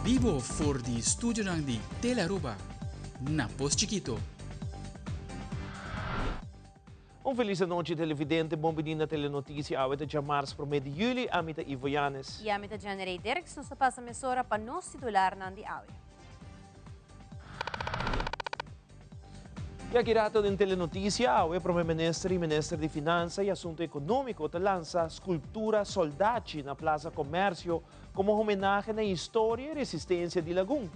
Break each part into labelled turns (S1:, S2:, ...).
S1: Vivo for di studio ng di Telaruba, na Post Chiquito.
S2: Feliz noite, televidente. Bom menino na telenotícia. Awit de março para de julho, amita Ivo Yanes.
S3: E amita January Dirks, nos passa a emissora para nos titular ng di awi.
S2: E aqui rato din telenotícia, awe Primeiro-Ministro e Ministro de Finanças e Assunto Econômico te lança escultura Soldati na Plaza Comércio como homenagem na história e resistência de Lagoon.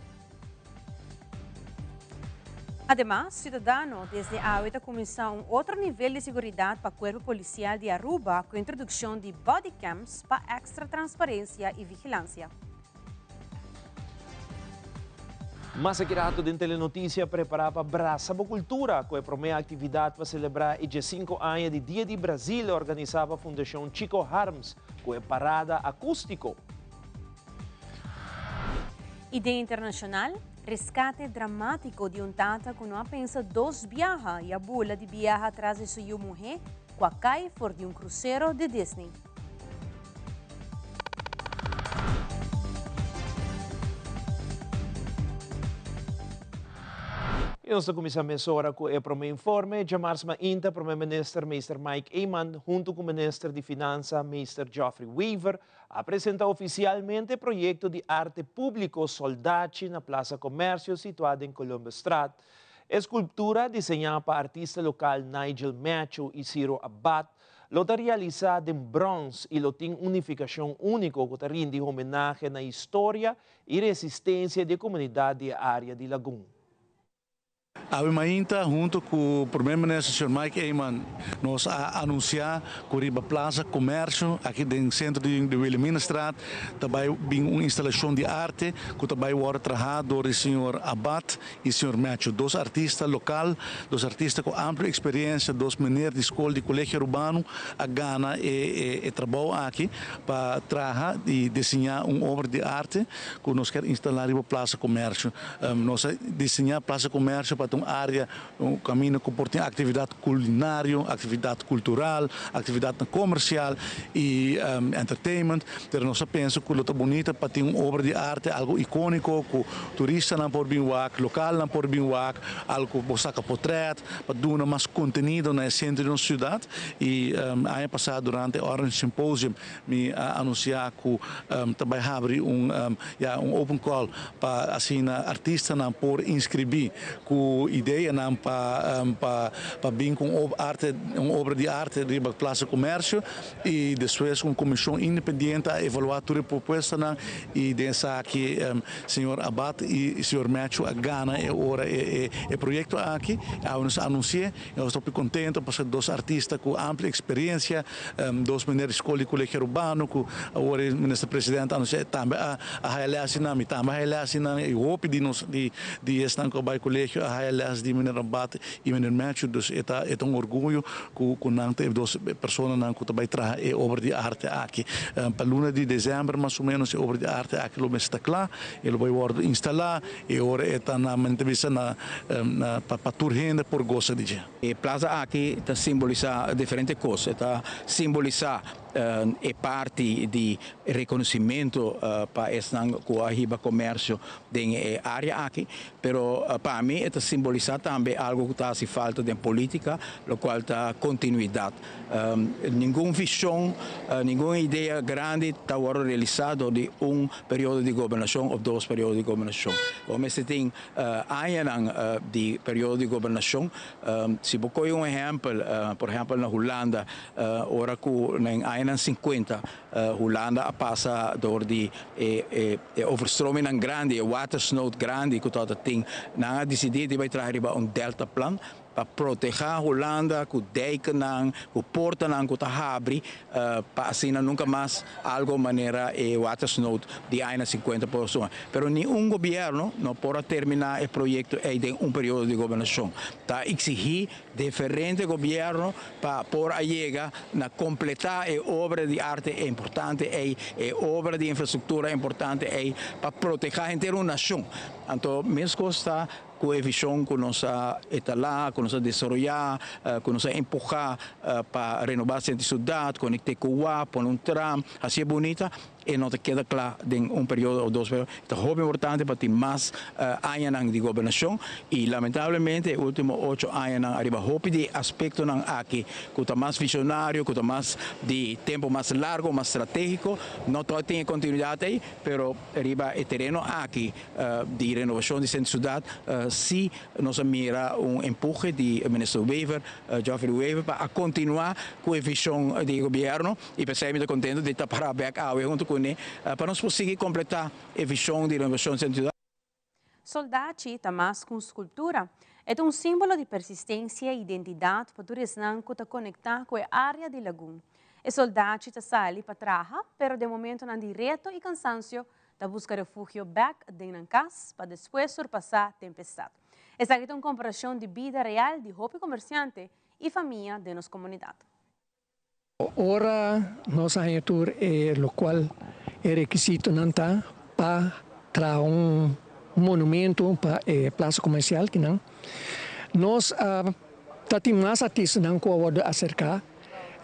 S3: Además, cidadano desde Awit a começar outro nível de segurança para o corpo policial de Aruba com a introdução de body cams para extra transparência e vigilância.
S2: Mas aqui rato din telenotícia prepara para Braça a Cultura, com a primeira atividade para celebrar os 5 anos de Dia de Brasil, organizada a Fundação Chico Harms, com a parada acústico.
S3: Ideia internacional, rescate dramático de tata que não pensa dos viaja e a bula de viaja atrás de sua mulher, com a cai for de cruzeiro de Disney.
S2: E nós começamos agora com o primeiro informe. Jamars Mainta, Primeiro-Ministro Mr. Mike Eyman, junto com o Ministro de Finanças, Mr. Geoffrey Weaver, apresenta oficialmente o projeto de arte público Soldati na Plaza Comércio, situada em Columbus Street. Escultura desenhada para artista local Nigel Macho e Ciro Abad, está realizada em bronze e tem unificação única que rende homenagem à história e resistência da comunidade da área de Lagoon.
S4: A Mainta, junto com o Primeiro-Ministro, Sr. Mike Eyman, nos anunciar que a Plaza Comércio, aqui no centro de Wilhelmina Straat, também tem uma instalação de arte que também foi trabalhada por Sr. Abad e Sr. Macho, dois artistas locais, dois artistas com ampla experiência, dois meninos de escola de colégio urbano, a Gana e trabalham aqui para trabalhar e desenhar uma obra de arte que nós queremos instalar na Plaza Comércio. Nós desenhar a Plaza Comércio para uma área, um caminho que tem atividade culinária, atividade cultural, atividade comercial e entertainment. Então nós pensamos que é bonita para ter uma obra de arte, algo icônico, que turista não pode vir aqui, local não pode vir aqui, algo que saca portrait, para dar mais conteúdo no centro da cidade. E ano passado, durante o Orange Symposium, me anunciar que também abre open call para assim artistas não por inscrever com ideia não para vir com uma obra de arte de Plaza Comércio e depois uma comissão independente a evaluar toda a proposta e dessa aqui Sr. Abad e Sr. Macho a Gana o projeto aqui nos anuncia eu estou muito contente por ser dois artistas com ampla experiência dois meninos de escola e colégio urbano que o ministro-presidente anuncia também a realização também eu hope de estar com o colégio aliás de meneer Rabat e meneer Macho, dus é um orgulho que não tem duas pessoas que também trazem obra de arte aqui. Para luna de dezembro, mais ou menos, a obra de arte aqui está clara, ele vai ser instalado e agora está na entrevista para turgente por gosto de dia.
S5: A plaza aqui está simbolizando diferentes coisas, está simbolizando é parte de reconhecimento para esta comércio da área aqui, pero para mim está simbolizando também algo que está se falta de política, o qual está continuidade. Nenhuma visão, nenhuma ideia grande está realizada de período de governação ou dois períodos de governação. Como se tem anos de período de governação, se você exemplo, por exemplo na Holanda, ora que in 50 Holanda passa door die overstroming grande, watersnood grande que todo tem, na decidido vai trazer um delta plan para proteger Holanda, com dijken nang, com porta nang, com abre, para assim nunca mais algo maneira watersnood de 50%. Pero nenhum governo não pode terminar o projeto em período de governação. Tá exigir diferentes governos para por chegar a completar a obra de arte importante, a obra de infraestrutura importante, para proteger a inteira nação. Então, mesmo está com a visão que nós etalar, que nós desenvolver, que nós empurrar para renovar a cidade, conectar com o ar, pôr tram, assim é bonita. e não te queda claro em período ou 2 períodos. É muito importante para ter mais anos de governação e, lamentavelmente, os últimos 8 anos arriba hope de aspecto aqui, que está mais visionário, que está mais de tempo mais largo, mais estratégico, não tem continuidade aí, mas arriba o terreno aqui de renovação de centro-cidade, se nós mira empuje de ministro Wever, Geoffrey Wever, para continuar com a visão do governo e pensei muito contente de estar para back junto com ele, para nós conseguir completar a visão de renovação de centro-cidade.
S3: Soldati, Tamás com escultura, é símbolo de persistência e identidade para turismo que está conectado com a área de Lagoon. E soldati está sali para trabalhar, mas de momento não de reto e cansaço, está busca refúgio back dentro da casa para depois surpassar a tempestade. Essa é uma comparação de vida real de hobby comerciante e família de nossa comunidade.
S6: Ora, nossa tour é o qual é requisito para trazer monumento para a praça comercial que não. Nós temos mais artistas não que vão acercar.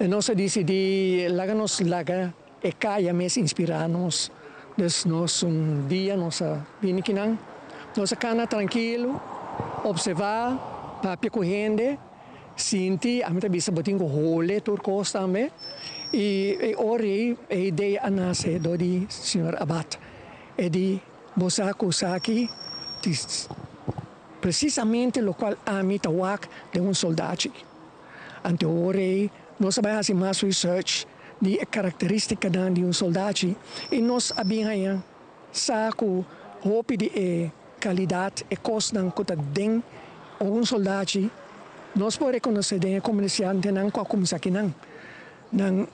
S6: Nós decidimos laga e caia mais inspirar-nos. Nós dia nós vim aqui não. Nós cana tranquilo, observar, para correndo, sentir, a gente bisa botin ko hole turcos também. E ori a ideia nasce do senhor Abad. É de Bosaku Saki, precisamente o qual a mim tawak de soldado. Ante ore, nós sabemos mais research de característica de soldado e nós abinhamos saco hope de qualidade e costa que tem soldado. Nós podemos reconhecer que o comerciante não como aqui não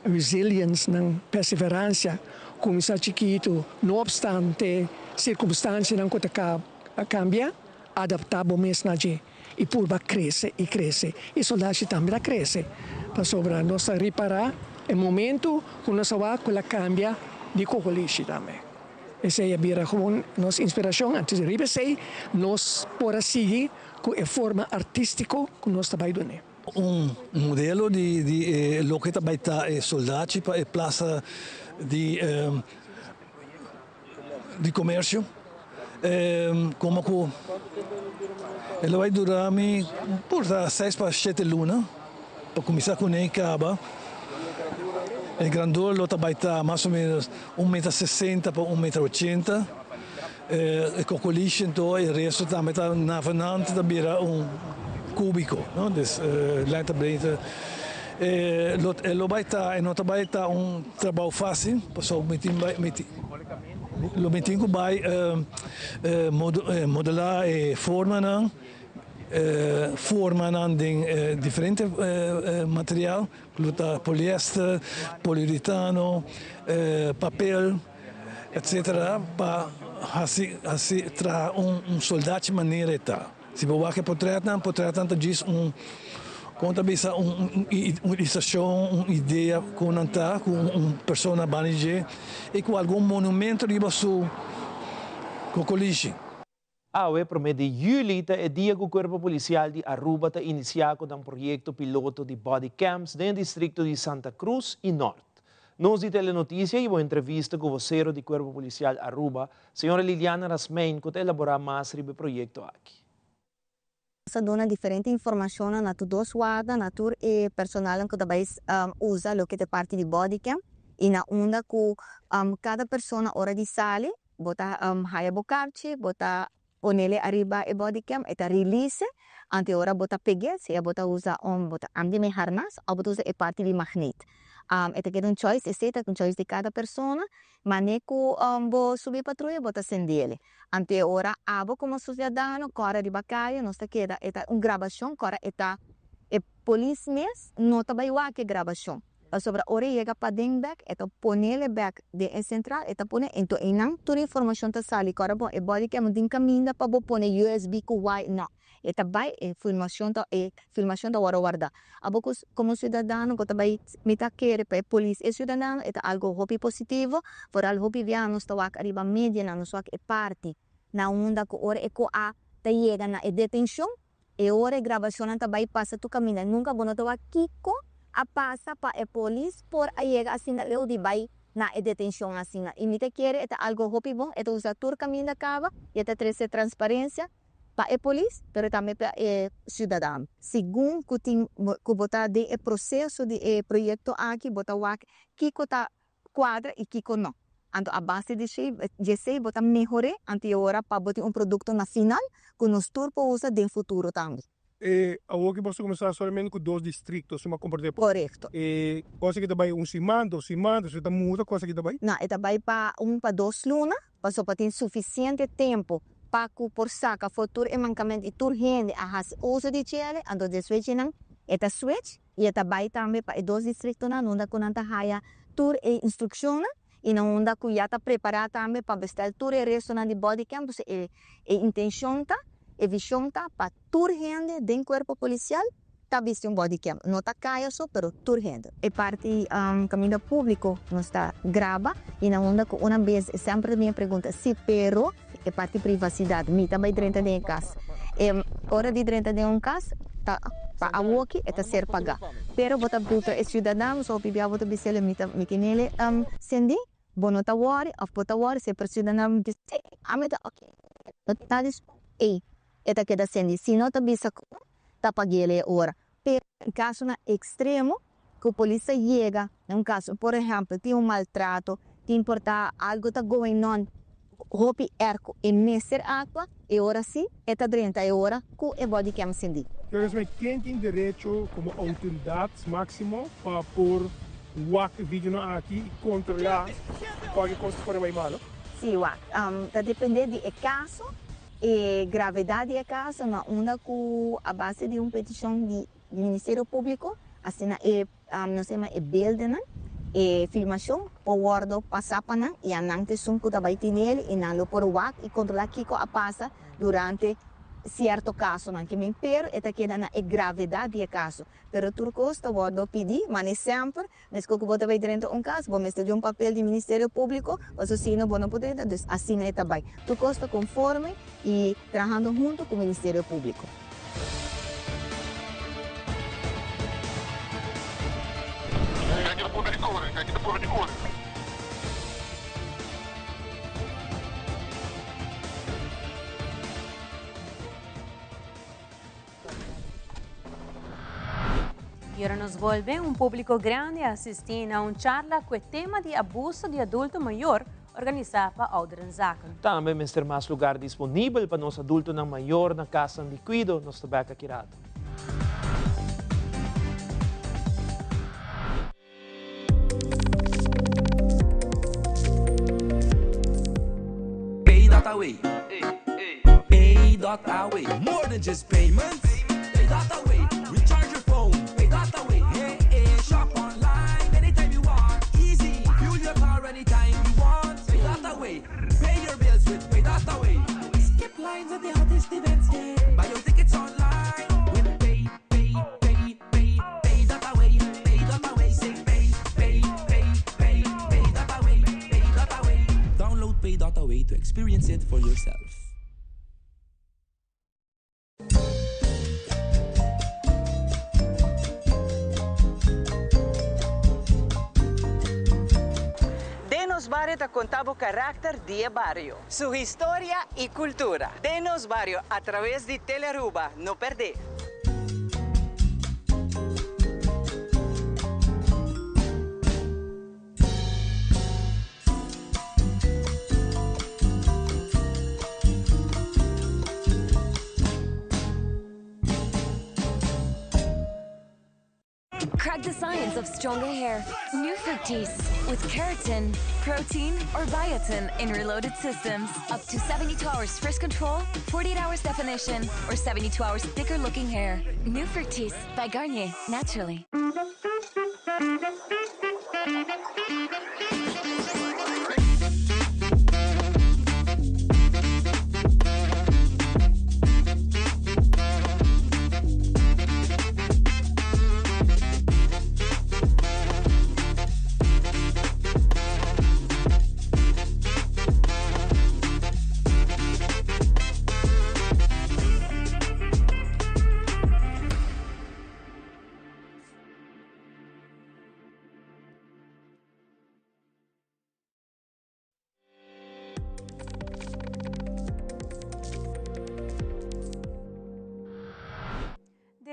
S6: resilience, não perseverança, como chiquito, não obstante circunstâncias não cambia, adaptável mesmo na gente. E por cresce e cresce. E soldado também cresce. Para sobrar, nós reparar o momento que nós vamos cambia de cocolixi também. Essa é a nossa inspiração. Antes de repetir, nós podemos seguir com a forma artística que nós estamos fazendo.
S7: Modelo de lo que também está soldado para a praça de comércio. Como que ele vai durar por 6 para 7 lunas para começar com ele acaba. O grandor lo também está mais ou menos 1,60 m para 1,80 m. O cocoliche então o resto também está na vanante da beira cúbico, não? Lenta breita. Lo vai estar e não também está trabalho fácil, pessoal lo metinho vai modelar forma não de diferente material, poliéster, poliuretano, papel, etc. para assim trazer soldado de maneira tá. Se você quer portretar diz conta bisa uma estação, uma ideia com uma pessoa banije e com algum monumento riba su cocoliche.
S2: Para mês de julho, é dia que o Corpo Policial de Aruba está iniciando um projeto piloto de body cams no distrito de Santa Cruz e Norte. Nos de Telenotícia e uma entrevista com o vocero do Corpo Policial Aruba, senhora Liliana Rasmein, que elaborar mais sobre o projeto aqui.
S8: Dona diferente informação na dos guarda na tur e personal que também usa o que é parte de body cam e na onda que cada pessoa hora de sale bota haya bocarche bota onele arriba e body cam eta release ante ora bota pegue se bota usa bota amde me harnas ou bota usa e parte de magnet eta que choice é um choice de cada pessoa maneco bo subir patrulha bota sendele ante ora abo como cidadão cora de bacaia nós queda eta gravação cora eta e polícia mes nota baiwa que gravação sobre ora chega para dentro back eta ponele back de central eta pone então inang toda informação tá sali cora bo e body cam din caminha para bo pone USB ku why não eta vai filmação da hora guarda abocos como cidadão que também me tá querer para polícia e cidadão eta algo hobby positivo por algo hobby via nos tá wak arriba media na nos wak e parte na onda que ora eco a tá chega na detenção e ora gravação também passa tu caminha nunca bono tá wak kiko a passa para a polícia por a chega assim leu de vai na detenção assim. E me te quer é algo hopi bom, é usa tur caminho da cava, e é trazer transparência para a polícia, mas também para o cidadão. Segundo que botar de processo de projeto aqui, botar o que tá quadra e que não. Então, a base de sei botar melhorar antes agora para botar produto na final, que nós turpo usa no futuro também.
S9: A que posso começar somente com 2 distritos, uma compartilha.
S8: Correto.
S9: Coisa que também cimento, você está muita coisa que também?
S8: Não, é também para 2 lunas, para ter suficiente tempo para que por saca futuro e mancamento e turgente a has uso de chile, então de switch não, é switch e é também para 2 distritos na onda com anta haya tur e instrução e na onda que já está preparada também para bestar tur e resto na de body cam, e intenção tá e visão tá para turgente dentro do corpo policial tá visto um body cam, não tá caia só, pero turgente. E parte caminho público não está grava e na onda que uma vez sempre me pergunta se pero é parte privacidade, me também dentro de casa. Hora de dentro de casa, tá para a walkie é ser pagar. Pero bota buta é cidadão, só bibia bota bisele me kinele sendi, bono ta worry, of bota worry se per cidadão diz, ameda ok. Tá dis eta queda sendi, se não tá bisa tá pagele hora. Pero em caso na extremo, que a polícia chega, num caso, por exemplo, tem maltrato, tem importar algo tá going on, hopi erco e messer água, e ora sim, eta 30 hora que é body cam sendi.
S9: Quem tem direito como autoridade máximo para pôr o vídeo aqui e controlar qualquer coisa que for mal?
S8: Sim, tá dependendo do caso e gravidade do caso, na onda com a base de uma petição do Ministério Público, assim, não sei mais, building, e filmação, o guardo passar para não, e a não te sum que também tem ele, e não por o e controlar que a passa durante certo caso, não que me pero, é que na gravidade do caso. Pero tu costa guardo pedir, mas nem sempre, mas que você vai dentro de caso, vamos ter um papel do Ministério Público, mas assim não vão poder, assim é também. Tu costa conforme e trabalhando junto com o Ministério Público.
S3: E ora nos volve um público grande a assistir a uma charla com o tema de abuso de adulto maior organizada para Ouderen Zaken.
S2: Também vamos ter mais lugar disponível para nosso adulto não maior na casa de cuido, nos tabaca kirado.
S10: Pay.away. Pay.away. More than just payments. Pay.away. Recharge your phone. Pay.away. Hey, shop online anytime you want. Easy. Fuel your car anytime you want. Pay.away. Pay your bills with Pay.away. Skip lines at the hottest events. Buy your tickets online with Pay.away. Pay.away. Say Pay.away. Pay.away. Download Pay.away to experience it for yourself.
S11: Denos Barrio te contaba o carácter de barrio, su historia y cultura. Denos Barrio a través de Telearuba, no perder.
S12: Crack the science of stronger hair. New Fructis with keratin, protein, or biotin in reloaded systems. Up to 72 hours frizz control, 48 hours definition, or 72 hours thicker looking hair. New Fructis by Garnier, naturally.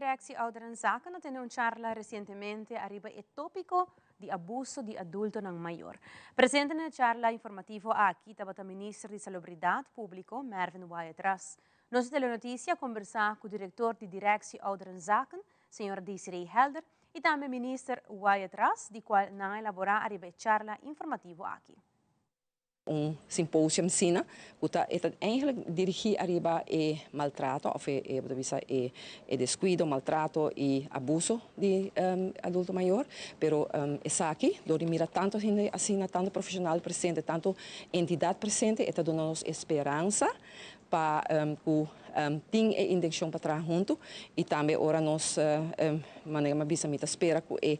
S3: Directie Ouderenzaken na teneu charla recentemente arriba el tópico de abuso de adulto ng mayor. Presente na charla informativo aqui tabata Ministro de Salubridad Público, Mervin Wyatt-Ras. Nossa telenotícia conversar com o diretor de Directie Ouderenzaken, Sr. Desiree Helder, e também Ministro Wyatt-Ras, de qual não elaborar arriba charla informativo aqui.
S13: Symposium sina, que eigenlijk dirigi arriba maltrato, of descuido, maltrato e abuso de adulto maior, pero es aqui, donde mira tanto gente assim, tanto profissional presente, tanto entidade presente, está dando-nos esperança para tem a injeção para trás junto e também ora nós maneira bisa mita espera que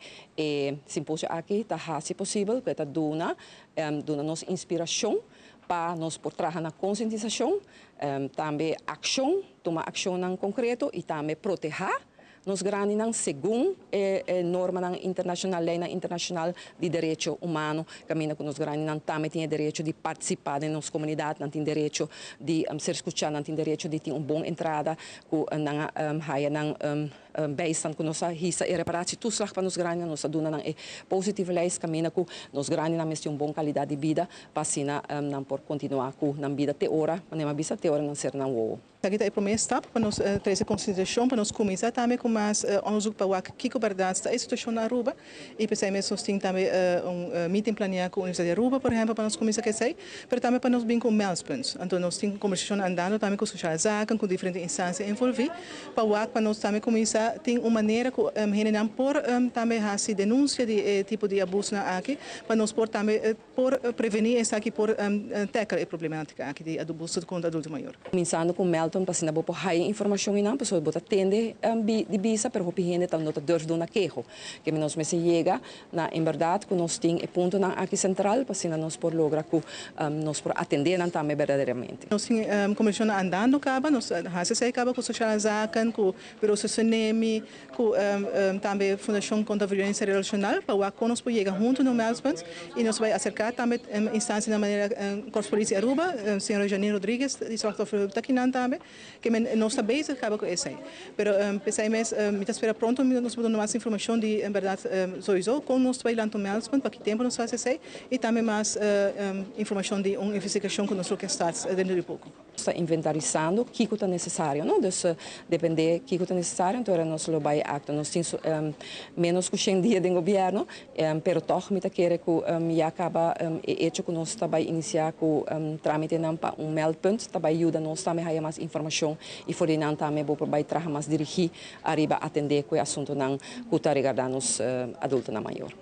S13: simpósio aqui está se possível que está dona nos inspiração para nós por trás na conscientização também ação tomar ação em concreto e também proteger nos grandes segundo norma internacional, lei internacional de direito humano, caminha com nos grandes também tem direito de participar na nossa comunidade, não tem direito de ser escutado, não tem direito de ter uma boa entrada, com bijstand com nossa risa e reparatie toeslag para nos grandes, nós dona na positieve lijst, caminha com nos grandes na mesma boa qualidade de vida, para assim não por continuar com na vida até hora, mas não bisa até hora não ser não o.
S14: Aqui é o primeiro stap para nós trazer conscientização, para nós começar também com mais onderzoek para o que a verdade está a situação na Aruba e pensamos nós temos também meeting planeado com a Universidade de Aruba, por exemplo, para nós começar a sei, mas também para nós bem com meldpunts. Então nós temos conversação andando também com sociais zaken, com diferentes instâncias envolvidas, para nós também começar tem uma maneira que não por também fazer denúncia de tipo de abuso na aqui, para nós por também por prevenir essa aqui por tackle a problemática aqui de abuso contra adulto maior.
S13: Começando com então para sinal por high informação e não pessoa bota tende de bisa pero hopi gente então não deve dar na queijo que nós me se chega na em verdade que nós tem ponto na aqui central para sinal nós por lograr que nós por atender não também verdadeiramente
S14: nós tem começando andando caba nós há se caba com social zaken com bureau SONEMI com também fundação contra a violência relacional para o nós por chegar junto no Melspans e nós vai acercar também instância na maneira Corpo Polícia Aruba senhora Janine Rodrigues de Sorocaba aqui não também que nós está bem acaba com isso aí. Pero pensamos me espera pronto nós vamos dar mais informação de em verdade sowieso com nós vai lá no Melspans para que tempo nós faz isso e também mais informação de uma investigação que nós orquestamos dentro de pouco.
S13: Está inventarizando o que é necessário, não? Então depende do que é necessário, então nós lo vai acto nós temos menos que 100 dias de governo, pero toch me quer que já acaba hecho que nós está vai iniciar com trâmite não para meldpunt, está vai ajuda nós também a mais informação e for não também vou para trazer mais dirigir arriba atender com o assunto não que está regardando os adultos na maior.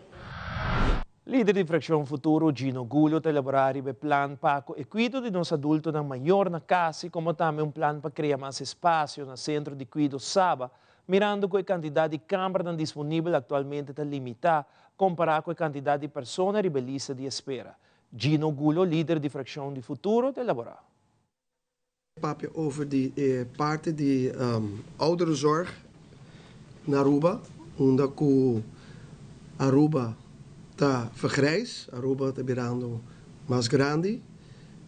S2: Líder de Fração Futuro, Gino Gulo, está elaborando um plano para o cuidado de nos adultos na maior na casa, como também um plano para criar mais espaço no centro de cuidado Saba, mirando que a quantidade de câmaras disponível atualmente está limitada, comparado com a quantidade de pessoas em lista de espera. Gino Gulo, líder de Fração de Futuro, está elaborando.
S15: Papje over die parte de ouderenzorg na Aruba, omdat Aruba está vergrijs, Aruba está virando mais grande,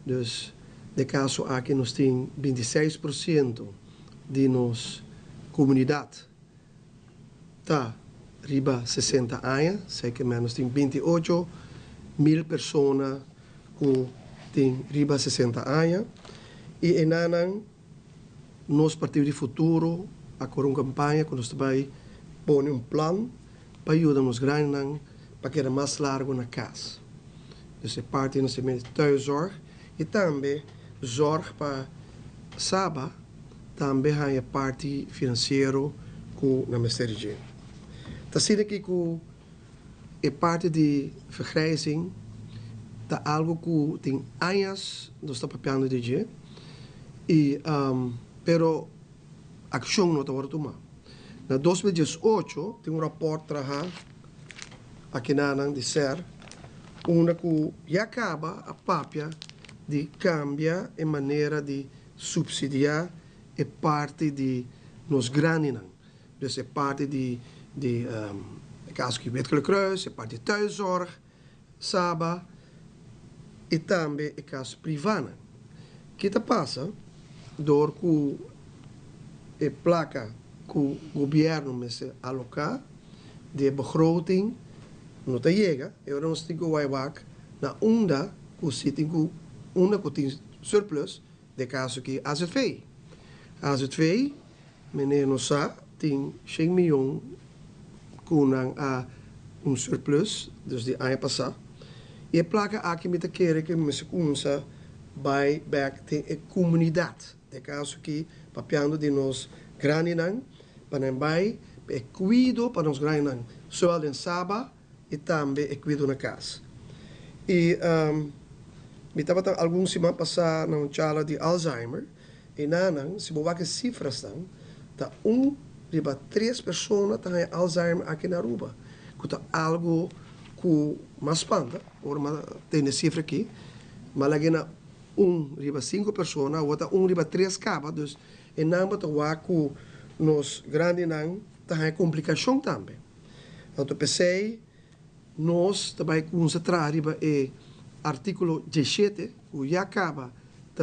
S15: dus de caso aqui nós temos 26% de nossa comunidade está riba 60 anos, sei que menos tem 28.000 pessoas que têm riba 60 anos. E enanan nos Partido de Futuro a uma campanha que nós vai pôr um plano para ajudar os grandes para que era mais largo na casa. Então, parte nós temos thuiszorg e também zorg para Saba, também há a parte financeira com o Ministério. Está sendo aqui que a parte de vergrijzing está algo que tem anos nós estamos papando de dia. Pero ação não está agora tomar. Na 2018 tem rapport trabalhado aqui na de ser onde que já acaba a papia de cambiar a maneira de subsidiar a parte de nos grandes, dus a parte de caso que Wettelijk Kruis, a parte de thuiszorg, Saba e também a caso privada. O que passa? Door que a placa que o governo me se alocar de begroting não te chega, eu não estou com na onda que se tem onda que tem surplus de caso que AZV. AZV, meneer Nossa, tem 100 milhões com surplus, dus die ano passado. E a placa aqui me quer que me se começa by back tem a comunidade. De caso que papiando de nós graninang, para vai cuido para nós graninang, só em Saba e também cuido na casa. E me estava alguns semana passada na chala de Alzheimer e nanang se boa que cifras tão tá riba 3 pessoas têm Alzheimer aqui na Aruba. Que tá algo que mais panda, ou tem a cifra aqui, mas lá na riba 5 pessoas, outra riba 3 caba, dus e não bota que nos grandes não tem complicação também. Então pensei nós também concentrar riba e artículo 17, que já acaba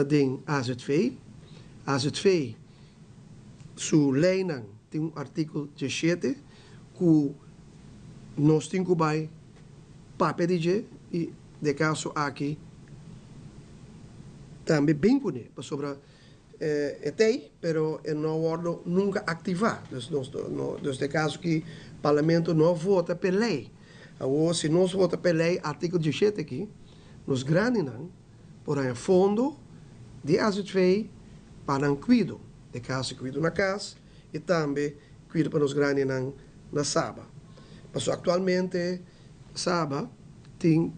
S15: tem AZV, AZV su lei não tem artículo 17 que nós temos que vai papel e de caso aqui também bem pune sobre ETEI, pero não ordo nunca ativar. Dus de caso que o parlamento não vota pela lei. Ou se nós vota pela lei, artigo 17 aqui, nos grandes não, por aí fundo de AZV para um cuido. De caso cuido na casa e também cuido para os grandes não na Saba. Mas atualmente Saba tem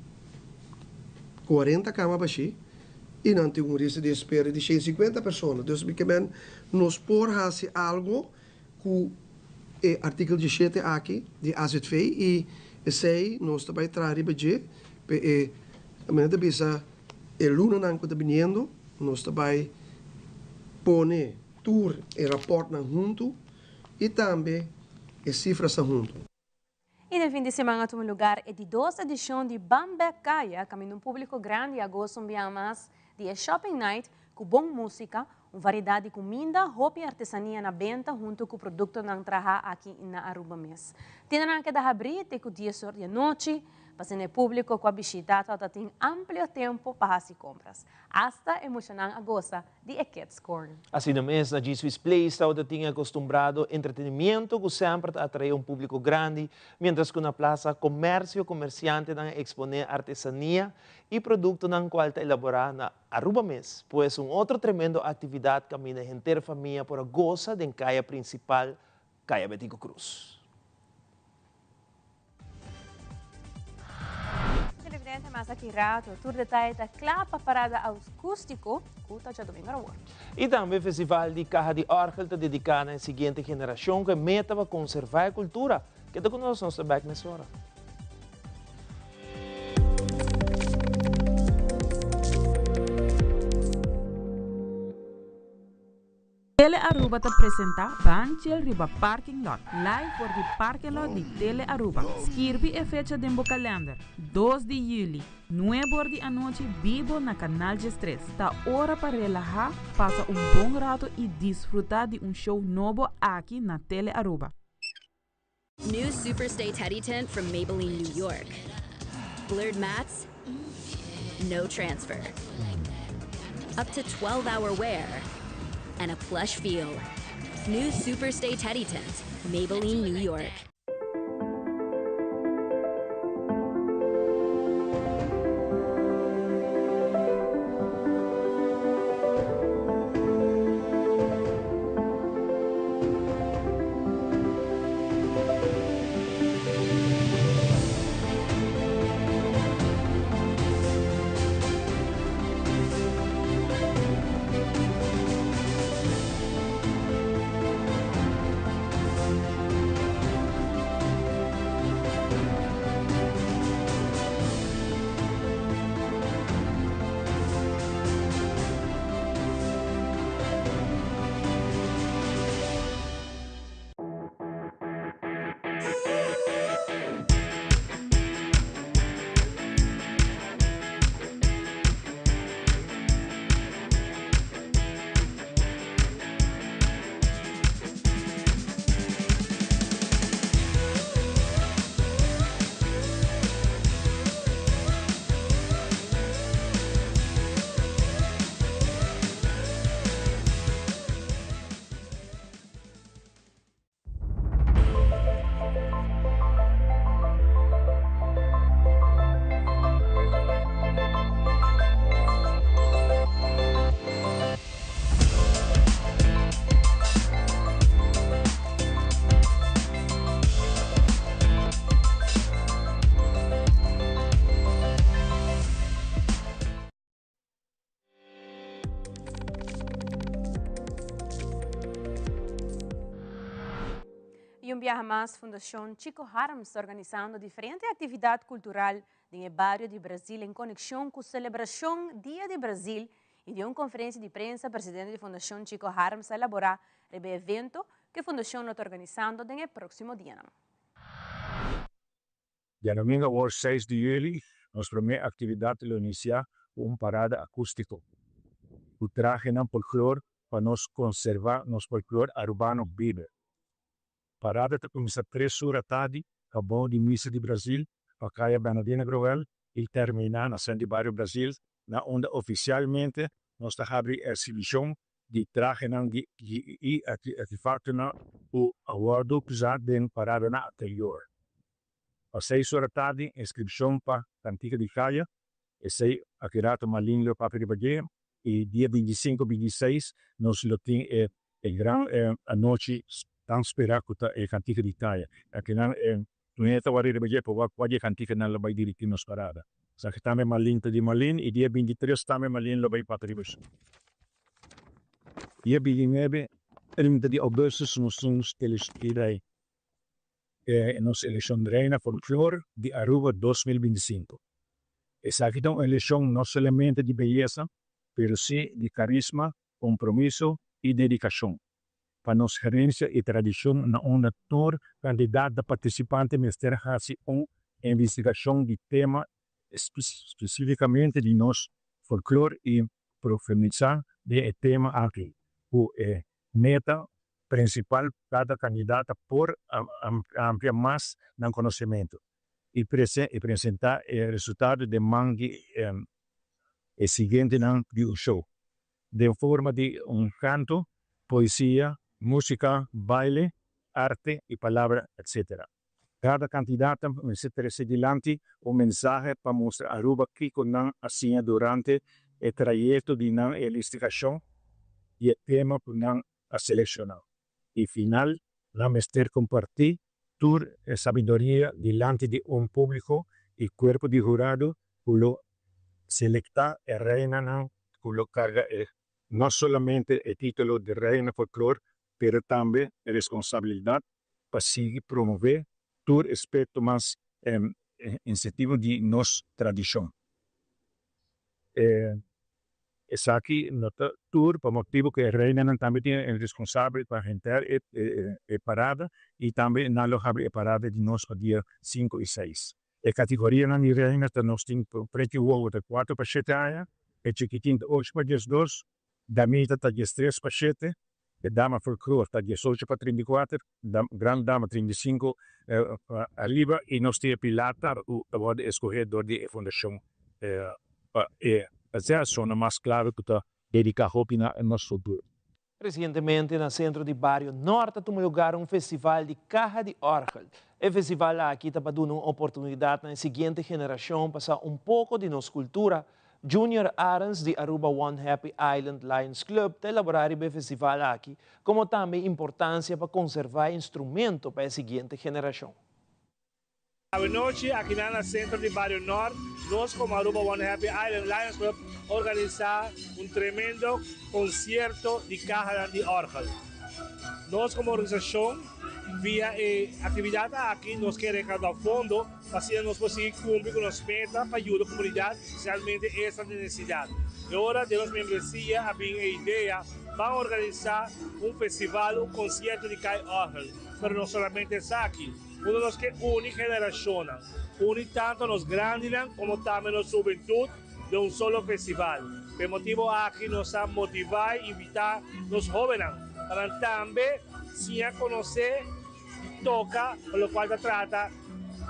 S15: 40 camas baixi e não tem risco de espera de 150 pessoas. Então, nos por fazer algo que é artigo 17 aqui de AZV e sei nós também trazer budget e a maneira de pensar é luna não que está vindo nós também pone tour e rapport na junto e também as cifras junto.
S3: E no fim de semana, no lugar é de 2 edição de Bamberg Kaya, caminho público grande, agosto, mais de Shopping Night, com boa música, uma variedade de comida, roupa e artesania na venda, junto com o produto que trabalha aqui na Aruba mesmo. Tem que dar abrir, com 10 horas da noite, para o público com a visita, tem amplo tempo para fazer compras. Hasta emocionante agosto de Kids Corn.
S2: Assim mesmo, na Jesus Place, está tem acostumbrado entretenimento que sempre atrai público grande, mientras que na praça, comerciante não exponer artesania e produto na qual está elaborar na Aruba mesmo, pois outra tremenda atividade caminha a inteira família para goza da caia principal, Caia Betico Cruz.
S3: Mas aqui rato, tour de taita clapa parada acústico, cuta já domingo ao
S2: E também o Festival de Caja de Orgel está dedicado à seguinte geração que meta para conservar a cultura. Que está conosco nós também nessa hora.
S16: Tele Aruba te apresenta Banchel Riba Parking Lot, live por the parking lot de Tele Aruba. Skirby e fecha de calendar, 2 de julho, 9 horas da noite, vivo na Canal G3. Está hora para relajar, passa bom rato e desfrutar de show novo aqui na Tele Aruba.
S17: New Superstay Teddy Tent from Maybelline, New York. Blurred mats, no transfer. Up to 12-hour wear. And a plush feel. New Superstay Teddy Tent, Maybelline, New York.
S3: un viaje más, Fundación Chico Harms organizando diferentes actividades culturales en el barrio de Brasil en conexión con la celebración Día de Brasil y de una conferencia de prensa, presidente de Fundación Chico Harms elaborar el evento que la Fundación está organizando en el próximo día.
S18: Ya domingo, hoje 6 de julho, nossa primeira atividade é iniciar uma parada acústica. O traje não folclore para nós conservar nosso folclore urbano vivo. Parada começa 3 horas da tarde, acabou de Missa de Brasil, a Caia Bernardina Groel, e terminar na Centro de Bairro Brasil, na onde oficialmente nós abrimos a exibição de traje e artefatos o aguardo pisado de parada na anterior. Às 6 horas da tarde, inscrição para a Cantiga de Caia, e sei aqui uma língua para Ribagueira, e dia 25 e 26, nós temos a noite tão esperada que a Cantiga de Caia. Aqui não é a Ribagueira, porque a Cantiga não vai dirigir nos parada. Só que também uma linha de Malin, e dia 23 também uma linha vai para Ribas. Dia 29, 30 de agosto, nós somos elegidos nos eleição de Reina Folclore de Aruba 2025. Essa aqui é uma eleição não somente de beleza, mas sim de carisma, compromisso e dedicação. Para nossa gerência e tradição, na onde todo candidato participante ministério faz uma investigação de tema especificamente de nosso folclore e profundizar de tema aqui. O meta principal cada candidato por ampliar mais no conhecimento e apresentar o resultado de mangue seguinte no show, de forma de canto, poesia, música, baile, arte e palavra, etc. Cada candidato se trazer adiante mensagem para mostrar Aruba que não assim durante o trajeto de não investigação e o tema que não a selecionar. E final, vamos ter compartir toda a sabedoria diante de público e corpo de jurado que lo selecta a reina não que lo carga não somente o título de reina folclore, mas também a responsabilidade para seguir promover todo aspecto mais incentivo de nossa tradição. Essa aqui nota tour por motivo que a reina também tem o responsável para entrar a parada e também não abre a parada de nós para dia 5 e 6. A categoria de reina nós temos preto ovo de 4 para 7 anos, a chiquitinha de 8 para 12, damita de 3 para 7, a dama folclore de 18 para 34, grande dama 35 para arriba e nós temos pilata o pode escolher da fundação Essa é mais claro que está dedicado ao nosso futuro.
S2: Recentemente, no centro de Barrio Norte, tomou lugar festival de Caja de Orgel. O festival aqui está dando uma oportunidade na seguinte geração passar pouco de nossa cultura. Junior Arens de Aruba One Happy Island Lions Club está elaborando o festival aqui, como também importância para conservar instrumentos para a seguinte geração.
S19: Boa noite, aqui no centro de Barrio Norte, nós como Aruba One Happy Island Lions Club organizar tremendo concerto de Caja de Orgel. Nós como organização, via atividade aqui, nós queremos recaudar fundo para nós conseguir cumprir com as metas para ajudar a comunidade, especialmente essa necessidade. E agora, de nossa membresia, a minha ideia, vamos organizar festival, concerto de Caja de Orgel, mas não somente isso aqui. Uno de los que une generación, une tanto los grandes como también la juventud de un solo festival. Por motivo aquí nos ha motivado e invitar los jóvenes para también se conocer y tocar, por lo cual se trata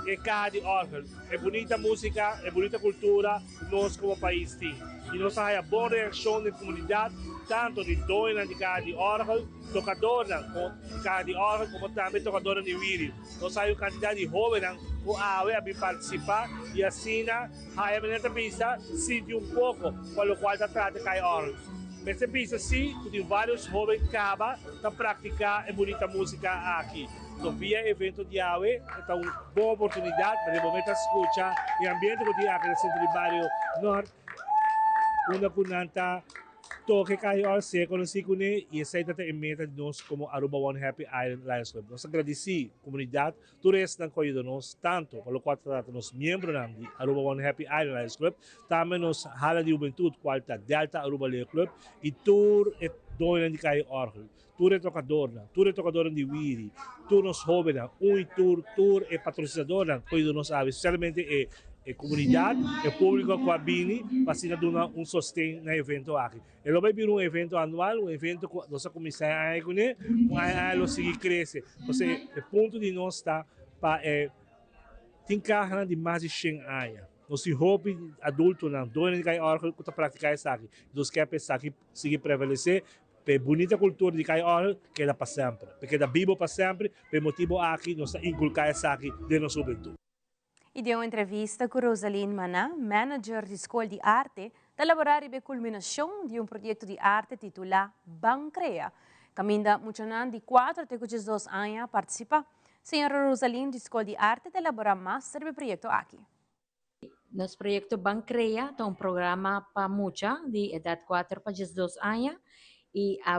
S19: de Caja de Orgel. Es bonita música, es bonita cultura, nos como país. Y nos hay una buena reacción de la comunidad, tanto de donas de Caja de Orgel, tocadoras de Caja de Orgel, como también tocadoras de vídeo. Nos hay una cantidad de jóvenes que a participar y así hay una pista, sentir un poco, por lo cual se trata de Caja de Orgel. Nessa pista, sim, tem vários jovens que acabam de praticar a bonita música aqui. Então, via evento de AUE, então, uma boa oportunidade para, de momento, escutar o ambiente que tem aqui no centro de Barrio Norte, onde, portanto, toque kayo al second sikune e sai tata emeta nos como Aruba One Happy Island Lions Club. Nós agradeci comunidade turista ng koyo nos tanto pelo quatro tata nos membro nam di Aruba One Happy Island Lions Club, também nos hala de juventude qualta Delta Aruba Lions Club e tour et doilan di kayo orgel. Tour e tocador de Wiri, tour nos jovens, tour e patrocinador ng koyo nos aves, especialmente a comunidade, o público que vem para dar sustento no evento aqui. Ele vai vir evento anual, evento que nós começamos a conhecer, mas seguir crescer. Ou seja, o ponto de nós está para tentar de mais de 100 anos. Nós hobby adulto não, dois que hora que praticar isso aqui. Nós quer pensar que seguir prevalecer. Per bonita cultura di Caio Orgel che è per sempre, perché da vivo per sempre, per motivo aqui nós inculcar essa aqui de nossa juventude.
S3: E deu uma entrevista com Rosaline Maná, manager de Escola de Arte, da elaborar a culminação de projeto de arte titulado Bancrea. Caminda muchanan de 4 até 2 anos a participar. Senhora Rosaline de Escola de Arte, da elaborar mais sobre o projeto aqui.
S20: Nosso projeto Bancrea é programa para mucha de idade 4 para 12 anos. E a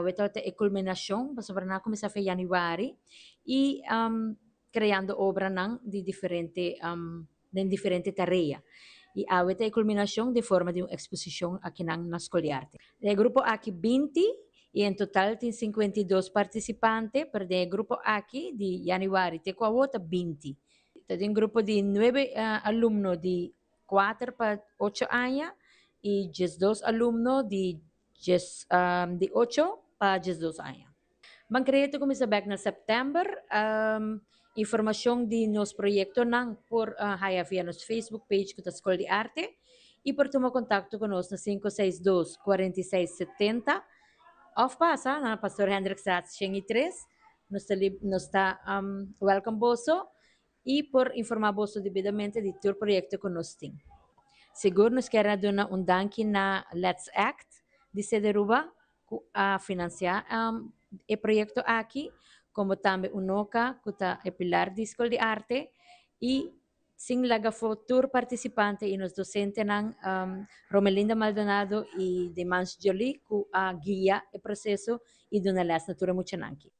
S20: culminação, para começar em janeiro, e criando obras de diferentes tarefas. E a culminação de forma de uma exposição aqui na Escola de Arte. O grupo aqui 20, e em total tem 52 participantes, mas o grupo aqui de janeiro tem 20. Tem um grupo de 9 alunos de 4 para 8 anos e 12 alunos de 8 para 12 anos. Bancrea começa back na setembro. Informação de nosso projeto não por via nosso Facebook page da Escola de Arte e por tomar contato conosco na 562-4670. Off passa na Pastor Hendrik Straat 103. Nós está welcome boso e por informar boso devidamente de todo o projeto que nós temos. Seguro nos quer dar danke na Let's Act de Sederuba a financiar o projeto aqui, como também o NOCA, que é o pilar de Escola de Arte, e sem laga futuro participante e nos docentes Romelinda Maldonado e Demans Jolie, que guia o processo e dona les natura muchananki.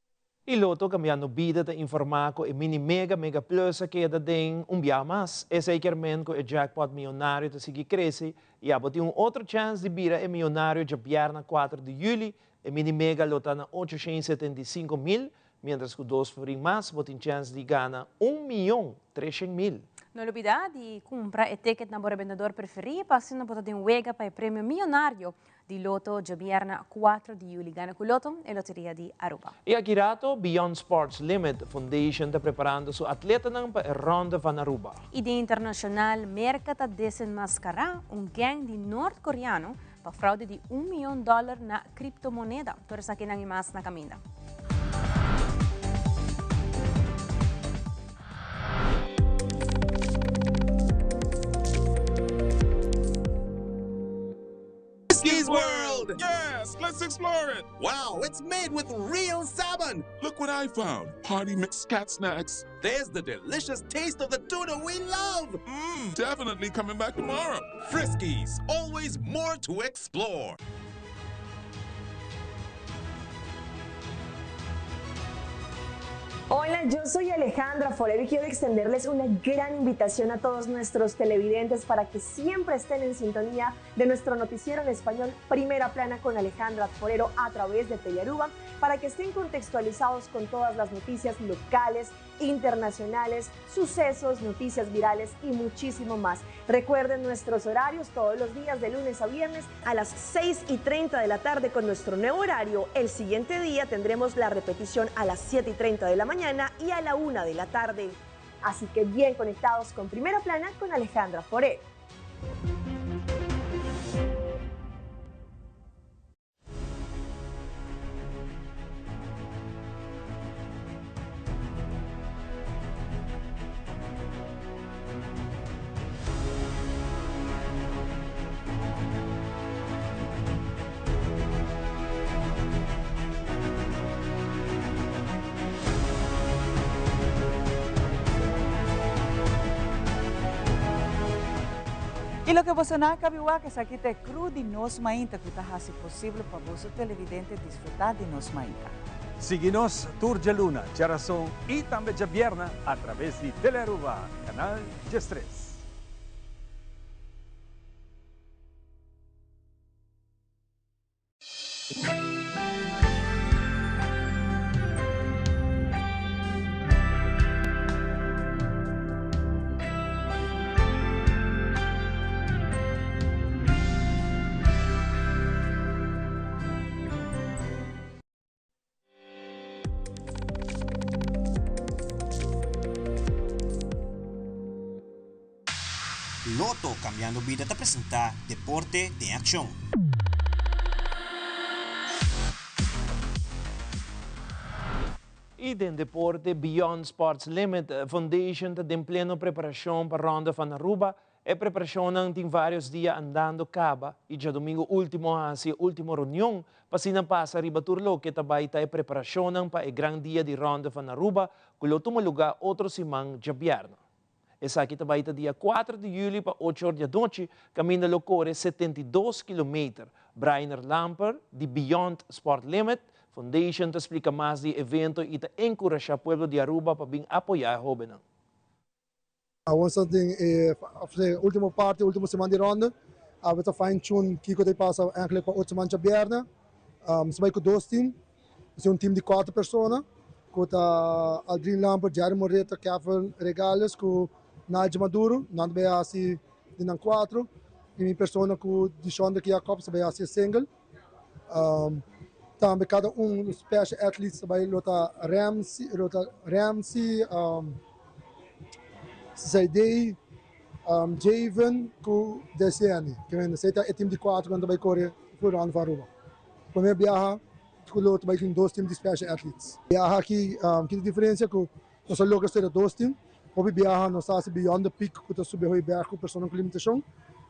S2: E loto cambiando vida de informar com o mini mega plus que é de dia mais. É seguramente que o jackpot milionário de seguir cresce e abote outra chance de vira o milionário de pierna 4 de julho. O mini mega lota na 875.000, mientras que dos for mais botem chance de ganhar 1.300.000.
S3: Não olvida de comprar o ticket na bora vendedor preferido, passando por ter wega para o prêmio milionário de Loto de Vierna 4 de julho. Gana com Loto e Loteria de Aruba.
S2: E aqui rato, Beyond Sports Limit Foundation está preparando seu atleta para a Ronda van Aruba.
S3: E de internacional, Merca está desenmascarar gang de norte-coreano para fraude de $1 million na criptomoneda. Todos aqui nang imas na caminda.
S21: Whiskey's World! Yes, let's explore it! Wow, it's made with real salmon! Look what I found. Party mixed cat snacks. There's the delicious taste of the tuna we love! Definitely coming back tomorrow. Friskies, always more to explore.
S22: Hola, yo soy Alejandra Forero y quiero extenderles una gran invitación a todos nuestros televidentes para que siempre estén en sintonía de nuestro noticiero en español Primera Plana con Alejandra Forero a través de Telearuba, para que estén contextualizados con todas las noticias locales, internacionales, sucesos, noticias virales y muchísimo más. Recuerden nuestros horarios todos los días de lunes a viernes a las 6:30 de la tarde con nuestro nuevo horario. El siguiente día tendremos la repetición a las 7:30 de la mañana y a la 1 de la tarde. Así que bien conectados con Primera Plana con Alejandra Forero.
S1: Y lo que vos sonás cabiwa que aquí te cru de nos mainta que está así posible para vos televidentes disfrutar de nos mainta.
S4: Siga-nos Tour de Luna, Geração e também de Bierna através de Telearuba, canal 13.
S23: Loto Cambiando Vida te presenta Deporte de Acción.
S2: E den deporte Beyond Sports Limit Foundation está em plena preparação para a Ronda van Aruba. E preparação tem vários dias andando caba. E já domingo último assim última reunião para se não passa riba turlo que também está preparação para o grande dia de Ronda van Aruba que lo toma lugar outro semana de Bierna. Essa aqui também está dia 4 de julho para 8 horas da noite, caminho lo corre 72 km. Brainer Lamper, de Beyond Sport Limit Foundation, te explica mais do evento e te encoraja o povo de Aruba para vir apoiar a jovens.
S24: Onze de última parte, última semana de ronda, we hebben fine-tune Kiko de passa eigenlijk para 8 semanas de Bierna. Ze zijn com 2 teams, é team de 4 pessoas, com Aldrin Lamper, Jerry Moreta, Kevin Regales, com Nadia Maduro, não vai assim de 4, e minha pessoa com Dishonda Jacobs vai assim single. Também cada dos special athletes vai lutar Ramsey, Zaidei, Javen com DCN, que vem é time de 4 quando vai correr por ano para Aruba. Primeiro viaja, com luta vai com 2 times de special athletes. Viaja aqui, que diferença com nós locais ter 2 times. Pode viajar, nós estamos beyond the peak, que está subindo o berg com pessoas com limitação,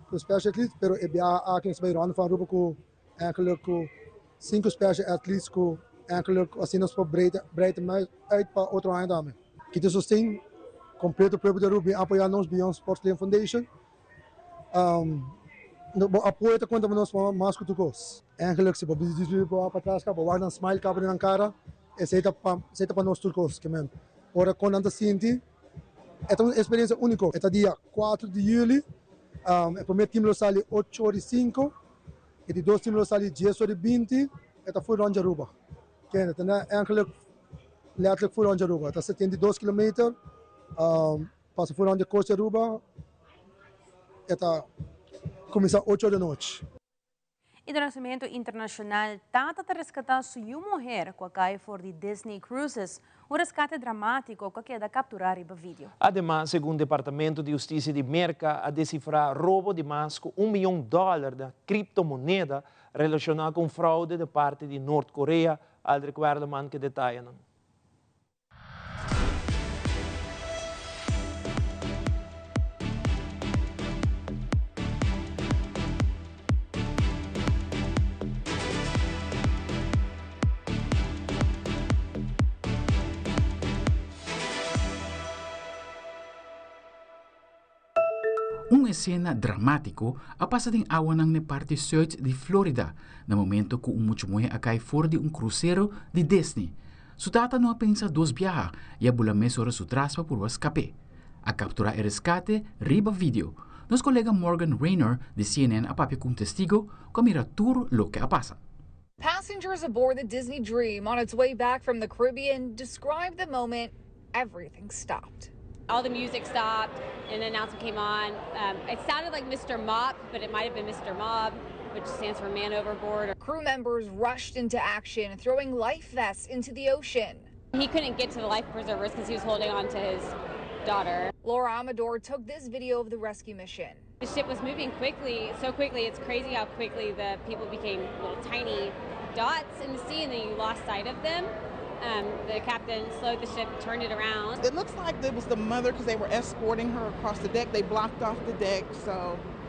S24: com special athletes, pero é viajar aqui nós vai run van Aruba com 5 special athletes, com assim nós podemos breiten mais uit para outro ano também. Que te sustém completo o povo de Aruba apoiar nós Beyond Sports Limit Foundation. Apoio te conta nós mais que tu gos. Eigenlijk se pode dizer para trás, para guardar smile para na cara, é seita para nós turcos, que men. Ora quando anda sinti é uma experiência única. É dia 4 de julho. O primeiro time sai 8 horas e 5. E de 2 times sai 10 horas e 20. É foi Ronda Aruba. Que é eigenlijk letterlijk voor Ronda Aruba. Dat is 72 km. Passa por Ronda Costa Aruba. É começa 8 horas da noite.
S3: E do nascimento internacional trata de resgatar sua mulher com a caia for de Disney Cruises, rescate dramático que queda capturar em vídeo.
S2: Además, segundo o Departamento de Justiça de Merca, a decifrar roubo de mais de $1 milhão da criptomoeda relacionada com fraude de parte de Norte-Coreia. Al recuerdo man que detalha.
S25: Uma cena dramático a passa em água na parte sul de Flórida, no momento que mulher acai fora de cruzeiro de Disney. Sua tata não pensa 2 viajar e a bula mesora su traspa por o escape. A capturar e rescate riba vídeo. Nosso colega Morgan Rayner de CNN a papel com testigo que mira tudo lo que a passa.
S26: Passengers aboard the Disney Dream on its way back from the Caribbean described the moment everything stopped.
S27: All the music stopped and an announcement came on. It sounded like Mr. Mop, but it might have been Mr. Mob, which stands for Man Overboard.
S26: Crew members rushed into action, throwing life vests into the ocean.
S27: He couldn't get to the life preservers because he was holding on to his daughter.
S26: Laura Amador took this video of the rescue mission.
S27: The ship was moving quickly, so quickly. It's crazy how quickly the people became little tiny dots in the sea, and then you lost sight of them. The captain slowed the ship, turned it around.
S28: It looks like it was the mother because they were escorting her across the deck. They blocked off the deck,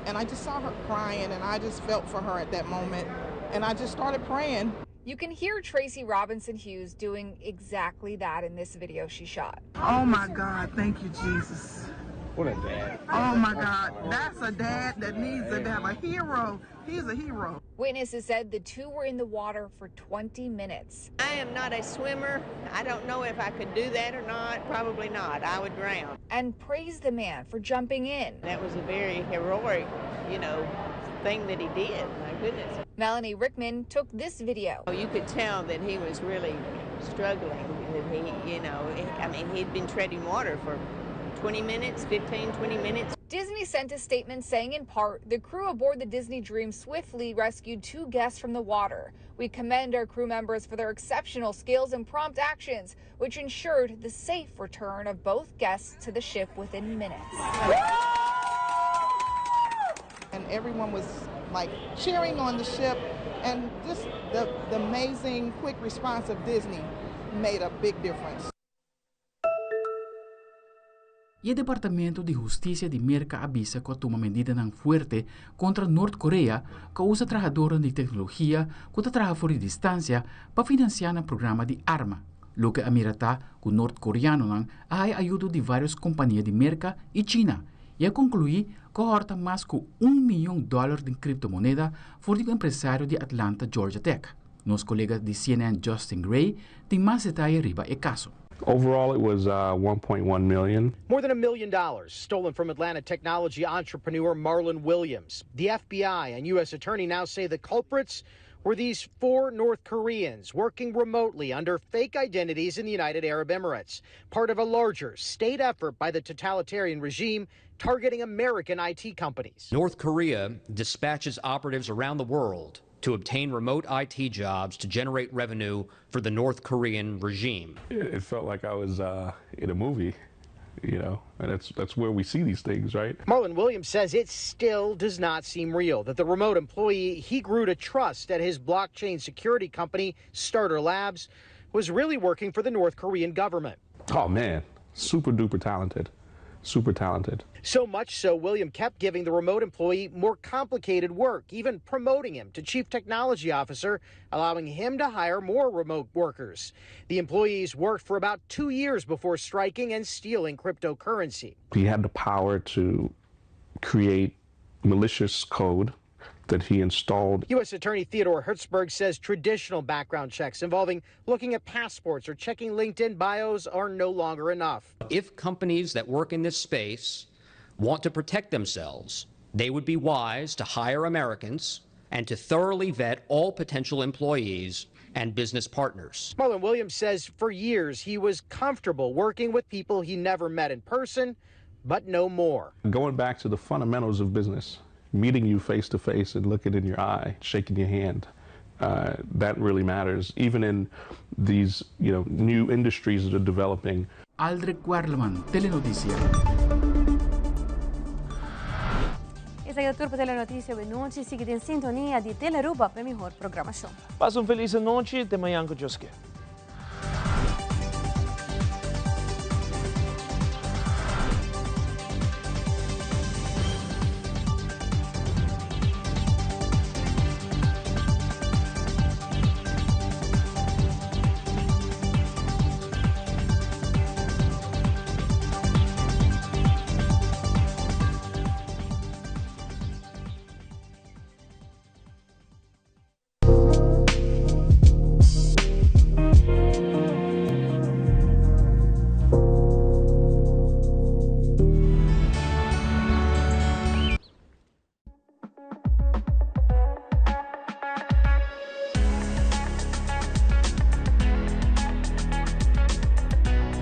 S28: and I just saw her crying, and I just felt for her at that moment, and I just started praying.
S26: You can hear Tracy Robinson Hughes doing exactly that in this video she shot.
S28: Oh my God, thank you, Jesus.
S5: What a dad.
S28: Oh my God, that's a dad that needs to have a hero. He's a hero.
S26: Witnesses said the two were in the water for 20 minutes.
S6: I am not a swimmer. I don't know if I could do that or not. Probably not. I would drown.
S26: And praised the man for jumping in.
S6: That was a very heroic, thing that he did. My goodness.
S26: Melanie Rickman took this video.
S6: You could tell that he was really struggling. That he'd been treading water for 20 minutes, 15, 20 minutes.
S26: Disney sent a statement saying, in part, the crew aboard the Disney Dream swiftly rescued 2 guests from the water. We commend our crew members for their exceptional skills and prompt actions, which ensured the safe return of both guests to the ship within minutes.
S28: And everyone was like cheering on the ship, and just the amazing quick response of Disney made a big difference.
S25: E o Departamento de Justiça de América avisa que toma medida fuerte contra Norte-Coreia que usa trabalhadores de tecnologia que trabalham fora de distância para financiar um programa de arma. Lo que amirata que o norte-coreano a ajuda de várias companhias de América e China. E a concluir que horta mais que $1 milhão de criptomoeda for o empresário de Atlanta, Georgia Tech. Nos colegas de CNN, Justin Gray, tem mais detalhes riba e caso.
S7: Overall, it was $1.1 million.
S8: More than $1 million stolen from Atlanta technology entrepreneur Marlon Williams. The FBI and U.S. Attorney now say the culprits were these 4 North Koreans working remotely under fake identities in the United Arab Emirates, part of a larger state effort by the totalitarian regime targeting American IT companies.
S9: North Korea dispatches operatives around the world to obtain remote IT jobs to generate revenue for the North Korean regime.
S7: It felt like I was in a movie, and that's where we see these things, right?
S8: Marlon Williams says it still does not seem real, that the remote employee he grew to trust at his blockchain security company, Starter Labs, was really working for the North Korean government.
S7: Oh man, super duper talented. Super talented.
S8: So much so, William kept giving the remote employee more complicated work, even promoting him to chief technology officer, allowing him to hire more remote workers. The employees worked for about 2 years before striking and stealing cryptocurrency.
S7: He had the power to create malicious code that he installed.
S8: U.S. Attorney Theodore Hertzberg says traditional background checks involving looking at passports or checking LinkedIn bios are no longer enough.
S9: If companies that work in this space want to protect themselves, they would be wise to hire Americans and to thoroughly vet all potential employees and business partners.
S8: Marlon Williams says for years he was comfortable working with people he never met in person, but no more.
S7: Going back to the fundamentals of business, meeting you face to face and looking in your eye, shaking your hand, that really matters. Even in these, new industries that are developing.
S25: Aldrich Guarleman, Telenoticia.
S3: Esse é o Turpo Telenotícia de noite. Siga em sintonia de Teleruba para melhor programação.
S2: Passa feliz noite. Até amanhã com Deus quer.